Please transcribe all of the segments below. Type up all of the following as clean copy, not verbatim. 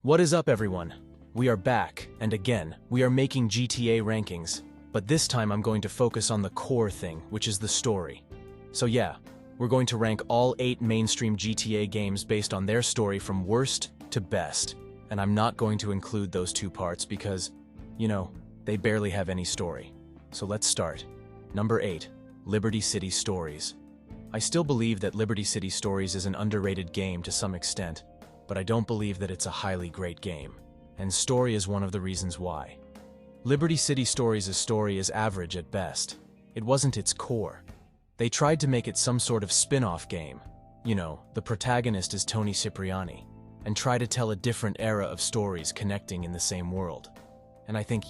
What is up, everyone? We are back, and again, we are making GTA rankings, but this time I'm going to focus on the core thing, which is the story. So yeah, we're going to rank all 8 mainstream GTA games based on their story from worst to best, and I'm not going to include those 2 parts because, they barely have any story. So let's start. Number 8, Liberty City Stories. I still believe that Liberty City Stories is an underrated game to some extent, but I don't believe that it's a highly great game, and story is one of the reasons why. Liberty City Stories' story is average at best. It wasn't its core. They tried to make it some sort of spin-off game. The protagonist is Tony Cipriani, and try to tell a different era of stories connecting in the same world. And I think,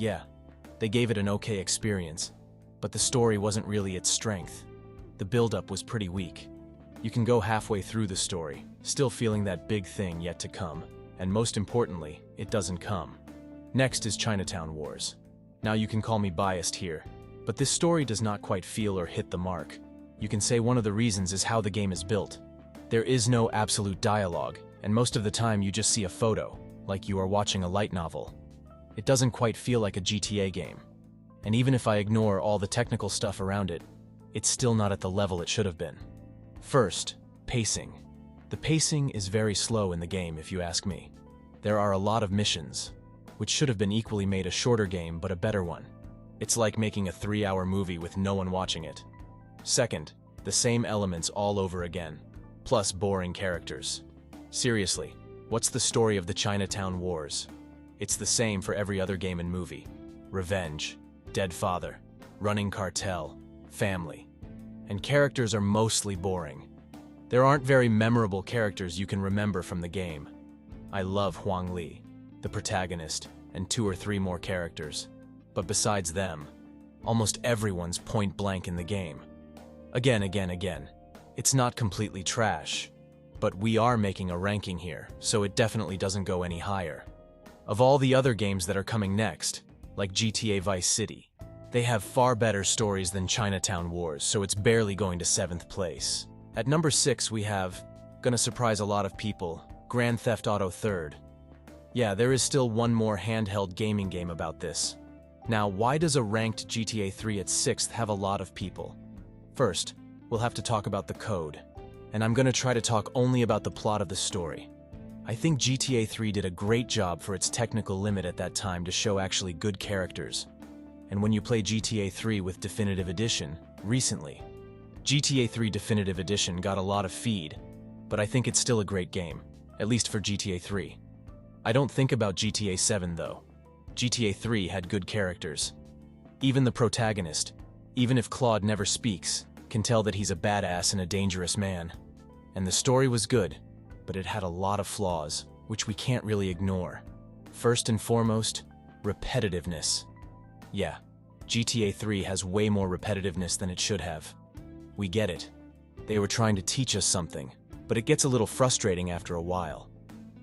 they gave it an okay experience, but the story wasn't really its strength. The build-up was pretty weak. You can go halfway through the story, still feeling that big thing yet to come, and most importantly, it doesn't come. Next is Chinatown Wars. Now you can call me biased here, but this story does not quite feel or hit the mark. You can say one of the reasons is how the game is built. There is no absolute dialogue, and most of the time you just see a photo, like you are watching a light novel. It doesn't quite feel like a GTA game. And even if I ignore all the technical stuff around it, it's still not at the level it should have been. First, pacing. The pacing is very slow in the game, if you ask me. There are a lot of missions, which should have been equally made a shorter game but a better one. It's like making a 3-hour movie with no one watching it. Second, the same elements all over again, plus boring characters. Seriously, what's the story of the Chinatown Wars? It's the same for every other game and movie. Revenge, dead father, running cartel, family. And characters are mostly boring. There aren't very memorable characters you can remember from the game. I love Huang Li, the protagonist, and 2 or 3 more characters. But besides them, almost everyone's point blank in the game. Again. It's not completely trash, but we are making a ranking here, so it definitely doesn't go any higher. Of all the other games that are coming next, like GTA Vice City, they have far better stories than Chinatown Wars, so it's barely going to 7th place. At number 6 we have, gonna surprise a lot of people, Grand Theft Auto 3rd. Yeah, there is still one more handheld gaming game about this. Now, why does a ranked GTA 3 at 6th have a lot of people? First, we'll have to talk about the code, and I'm gonna try to talk only about the plot of the story. I think GTA 3 did a great job for its technical limit at that time to show actually good characters. And when you play GTA 3 with Definitive Edition, recently, GTA 3 Definitive Edition got a lot of feed, but I think it's still a great game, at least for GTA 3. I don't think about GTA 7 though. GTA 3 had good characters. Even the protagonist, even if Claude never speaks, can tell that he's a badass and a dangerous man. And the story was good, but it had a lot of flaws, which we can't really ignore. First and foremost, repetitiveness. Yeah, GTA 3 has way more repetitiveness than it should have. We get it. They were trying to teach us something, but it gets a little frustrating after a while.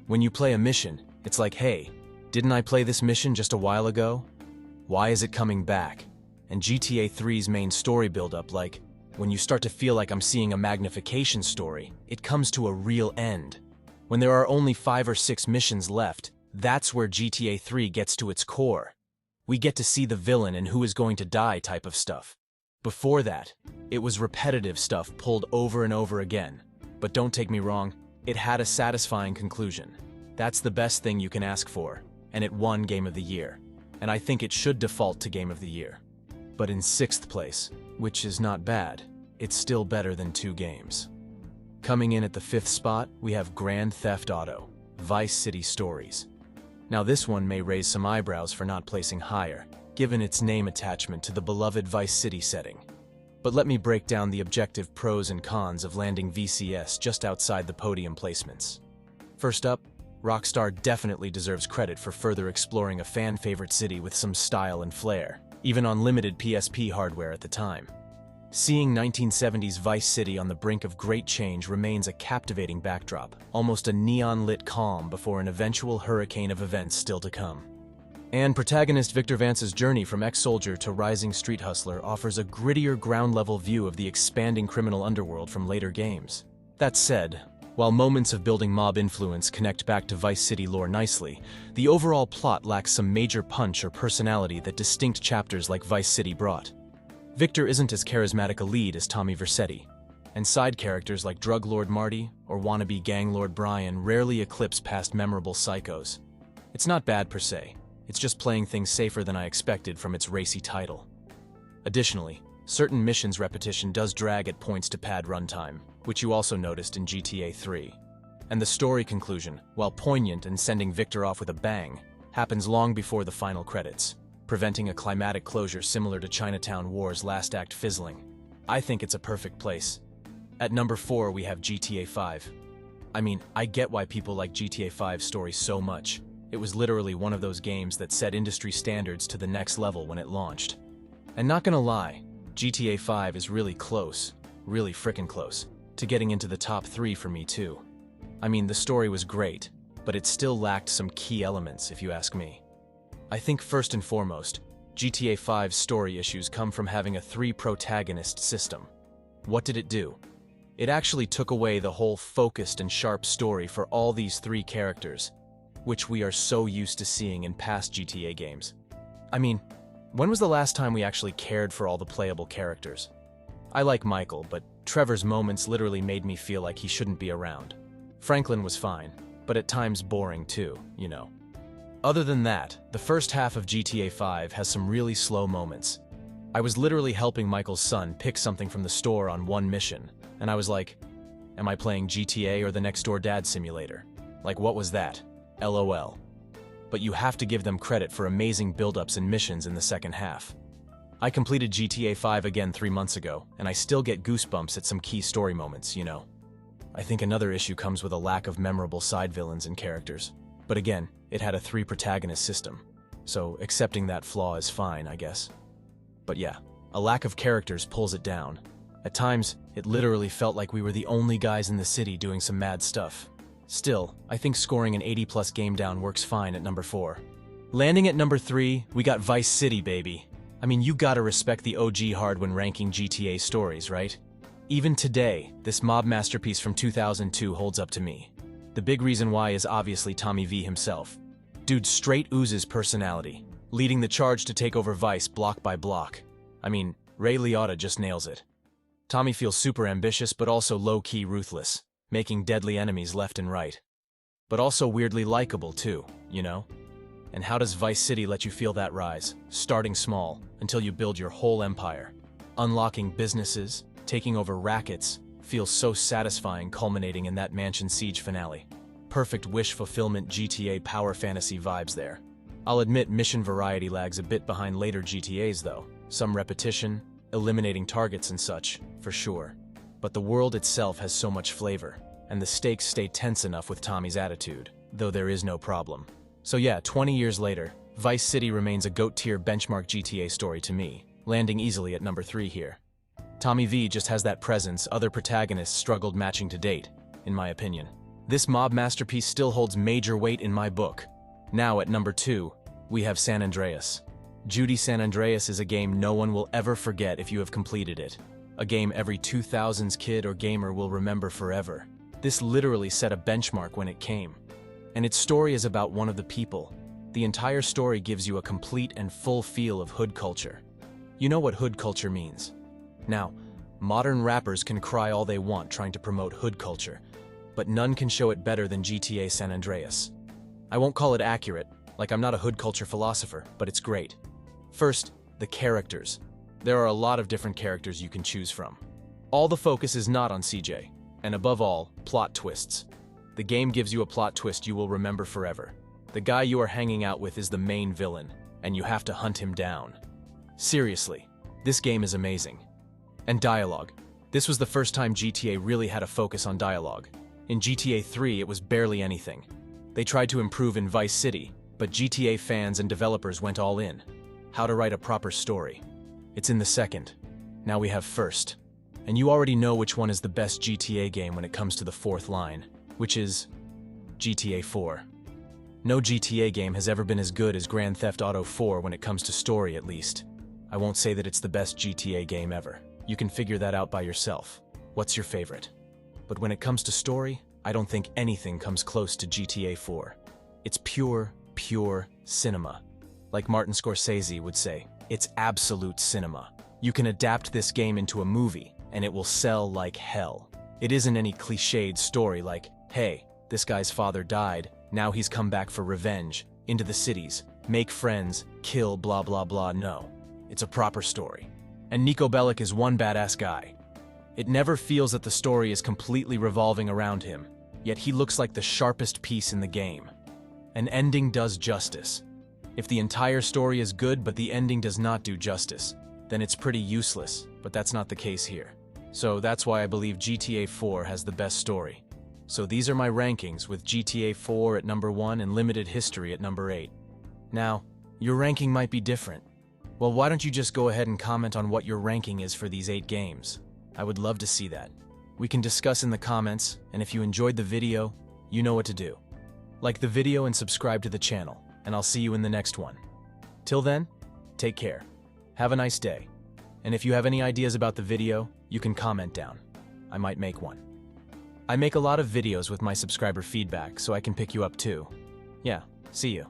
When you play a mission, it's like, hey, didn't I play this mission just a while ago? Why is it coming back? And GTA 3's main story build-up, like, when you start to feel like I'm seeing a magnification story, it comes to a real end. When there are only 5 or 6 missions left, that's where GTA 3 gets to its core. We get to see the villain and who is going to die type of stuff. Before that, it was repetitive stuff pulled over and over again. But don't take me wrong, it had a satisfying conclusion. That's the best thing you can ask for, and it won Game of the Year. And I think it should default to Game of the Year. But in 6th place, which is not bad, it's still better than 2 games. Coming in at the 5th spot, we have Grand Theft Auto, Vice City Stories. Now this one may raise some eyebrows for not placing higher, given its name attachment to the beloved Vice City setting. But let me break down the objective pros and cons of landing VCS just outside the podium placements. First up, Rockstar definitely deserves credit for further exploring a fan-favorite city with some style and flair, even on limited PSP hardware at the time. Seeing 1970s Vice City on the brink of great change remains a captivating backdrop, almost a neon-lit calm before an eventual hurricane of events still to come. And protagonist Victor Vance's journey from ex-soldier to rising street hustler offers a grittier ground-level view of the expanding criminal underworld from later games. That said, While moments of building mob influence connect back to Vice City lore nicely, the overall plot lacks some major punch or personality that distinct chapters like Vice City brought. Victor isn't as charismatic a lead as Tommy Vercetti, and side characters like Drug Lord Marty or wannabe Gang Lord Brian rarely eclipse past memorable psychos. It's not bad per se, it's just playing things safer than I expected from its racy title. Additionally, certain missions repetition does drag at points to pad runtime, which you also noticed in GTA 3. And the story conclusion, while poignant and sending Victor off with a bang, happens long before the final credits, preventing a climatic closure similar to Chinatown Wars' last act fizzling. I think it's a perfect place. At number 4 we have GTA 5. I mean, I get why people like GTA 5's story so much. It was literally one of those games that set industry standards to the next level when it launched. And not gonna lie, GTA 5 is really close, really frickin' close, to getting into the top 3 for me too. I mean, the story was great, but it still lacked some key elements if you ask me. I think first and foremost, GTA 5's story issues come from having a 3-protagonist system. What did it do? It actually took away the whole focused and sharp story for all these 3 characters, which we are so used to seeing in past GTA games. I mean, when was the last time we actually cared for all the playable characters? I like Michael, but Trevor's moments literally made me feel like he shouldn't be around. Franklin was fine, but at times boring too, you know. Other than that, the first half of GTA 5 has some really slow moments. I was literally helping Michael's son pick something from the store on one mission, and I was like, am I playing GTA or the next door dad simulator? Like, what was that? LOL. But you have to give them credit for amazing build-ups and missions in the second half. I completed GTA 5 again 3 months ago, and I still get goosebumps at some key story moments, you know. I think another issue comes with a lack of memorable side villains and characters. But again, it had a 3-protagonist system, so accepting that flaw is fine, I guess. But yeah, a lack of characters pulls it down. At times, it literally felt like we were the only guys in the city doing some mad stuff. Still, I think scoring an 80+ game down works fine at number 4. Landing at number 3, we got Vice City, baby. I mean, you gotta respect the OG hard when ranking GTA stories, right? Even today, this mob masterpiece from 2002 holds up to me. The big reason why is obviously Tommy V himself. Dude straight oozes personality, leading the charge to take over Vice block by block. I mean, Ray Liotta just nails it. Tommy feels super ambitious but also low-key ruthless, making deadly enemies left and right. But also weirdly likable too, you know? And how does Vice City let you feel that rise, starting small, until you build your whole empire? Unlocking businesses, taking over rackets, feels so satisfying, culminating in that Mansion Siege finale. Perfect wish fulfillment GTA power fantasy vibes there. I'll admit mission variety lags a bit behind later GTAs though. Some repetition, eliminating targets and such, for sure. But the world itself has so much flavor, and the stakes stay tense enough with Tommy's attitude, though there is no problem. So yeah, 20 years later, Vice City remains a GOAT-tier benchmark GTA story to me, landing easily at number 3 here. Tommy V just has that presence other protagonists struggled matching to date, in my opinion. This mob masterpiece still holds major weight in my book. Now at number 2, we have San Andreas. Judy San Andreas is a game no one will ever forget if you have completed it. A game every 2000s kid or gamer will remember forever. This literally set a benchmark when it came. And its story is about one of the people. The entire story gives you a complete and full feel of hood culture. You know what hood culture means. Now, modern rappers can cry all they want trying to promote hood culture, but none can show it better than GTA San Andreas. I won't call it accurate, like I'm not a hood culture philosopher, but it's great. First, the characters. There are a lot of different characters you can choose from. All the focus is not on CJ, and above all, plot twists. The game gives you a plot twist you will remember forever. The guy you are hanging out with is the main villain, and you have to hunt him down. Seriously, this game is amazing. And dialogue. This was the first time GTA really had a focus on dialogue. In GTA 3, it was barely anything. They tried to improve in Vice City, but GTA fans and developers went all in. How to write a proper story. It's in the second. Now we have first. And you already know which one is the best GTA game when it comes to the fourth line, which is GTA 4. No GTA game has ever been as good as Grand Theft Auto 4 when it comes to story, at least. I won't say that it's the best GTA game ever. You can figure that out by yourself. What's your favorite? But when it comes to story, I don't think anything comes close to GTA 4. It's pure cinema. Like Martin Scorsese would say, it's absolute cinema. You can adapt this game into a movie, and it will sell like hell. It isn't any cliched story like, hey, this guy's father died, now he's come back for revenge, into the cities, make friends, kill blah blah blah. No, it's a proper story. And Niko Bellic is one badass guy. It never feels that the story is completely revolving around him, yet he looks like the sharpest piece in the game. An ending does justice. If the entire story is good but the ending does not do justice, then it's pretty useless, but that's not the case here. So that's why I believe GTA 4 has the best story. So these are my rankings, with GTA 4 at number 1 and Limited History at number 8. Now, your ranking might be different. Well, why don't you just go ahead and comment on what your ranking is for these 8 games? I would love to see that. We can discuss in the comments, and if you enjoyed the video, you know what to do. Like the video and subscribe to the channel, and I'll see you in the next one. Till then, take care. Have a nice day. And if you have any ideas about the video, you can comment down. I might make one. I make a lot of videos with my subscriber feedback, so I can pick you up too. Yeah, see you.